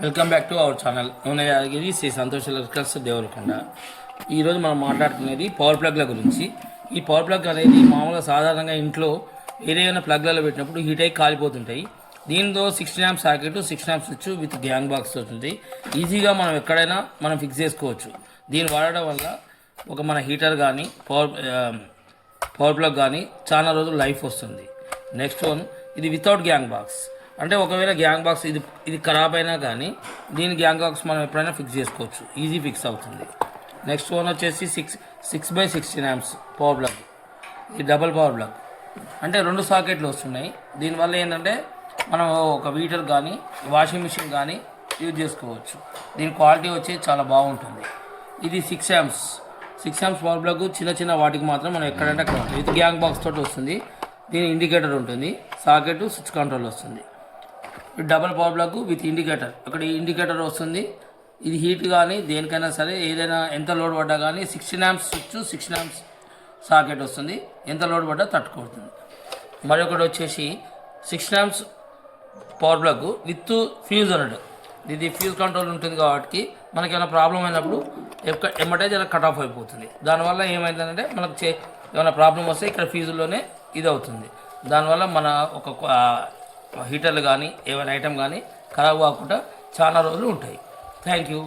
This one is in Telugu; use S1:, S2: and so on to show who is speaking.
S1: Welcome back to our channel. నేను యాదగిరి శ్రీ సంతోష్ ఎలక్ట్రికల్స్ దేవరకొండ. ఈరోజు మనం మాట్లాడుకునేది పవర్ ప్లగ్ల గురించి. ఈ పవర్ ప్లగ్ అనేది మామూలుగా సాధారణంగా ఇంట్లో ఏదైనా ప్లగ్లలో పెట్టినప్పుడు హీట్ అయి కాలిపోతుంటాయి. దీంతో 16 amp socket 16 amp switch with gang box వస్తుంది. ఈజీగా మనం ఎక్కడైనా మనం ఫిక్స్ చేసుకోవచ్చు. దీన్ని వాడడం వల్ల మన హీటర్ కానీ పవర్ ప్లగ్ కానీ చాలా రోజులు లైఫ్ వస్తుంది. నెక్స్ట్ వన్, ఇది వితౌట్ గ్యాంగ్ బాక్స్. అంటే ఒకవేళ గ్యాంగ్ బాక్స్ ఇది ఖరాబ్ అయినా కానీ దీని గ్యాంగ్ బాక్స్ మనం ఎప్పుడైనా ఫిక్స్ చేసుకోవచ్చు, ఈజీ ఫిక్స్ అవుతుంది. నెక్స్ట్ వన్ వచ్చేసి 6x16 amps పవర్ ప్లగ్. ఇది డబల్ పవర్ ప్లగ్, అంటే 2 సాకెట్లు వస్తున్నాయి. దీనివల్ల ఏంటంటే మనం ఒక హీటర్ కానీ వాషింగ్ మిషన్ కానీ యూజ్ చేసుకోవచ్చు. దీని క్వాలిటీ వచ్చి చాలా బాగుంటుంది. ఇది 6 amps పవర్ ప్లగ్. చిన్న వాటికి మాత్రం మనం ఎక్కడంటే అక్కడ విత్ గ్యాంగ్ బాక్స్ తోటి వస్తుంది. దీని ఇండికేటర్ ఉంటుంది, సాకెట్ స్విచ్ కంట్రోల్ వస్తుంది. Double power plug with indicator, అక్కడ ఇండికేటర్ వస్తుంది. ఇది హీట్ కానీ దేనికైనా సరే ఏదైనా ఎంత లోడ్ పడ్డా కానీ 16 amps స్విచ్ 16 amps సాకెట్ వస్తుంది. ఎంత లోడ్ పడ్డా తట్టుకుంటుంది. మరొకటి వచ్చేసి 16 amps power plug with fuse అన్నట్టు. ఇది ఫ్యూజ్ కంట్రోల్ ఉంటుంది కాబట్టి మనకి ఏమైనా ప్రాబ్లం అయినప్పుడు ఎమ్మటే ఇలా కట్ ఆఫ్ అయిపోతుంది. దానివల్ల ఏమైందంటే మనకు ఏమైనా ప్రాబ్లం వస్తే ఇక్కడ ఫ్యూజ్లోనే ఇది అవుతుంది. దానివల్ల మన హీటర్లు కానీ ఏమైనా ఐటమ్ కానీ ఖరాబ్ కాకుండా చాలా రోజులు ఉంటాయి. Thank you.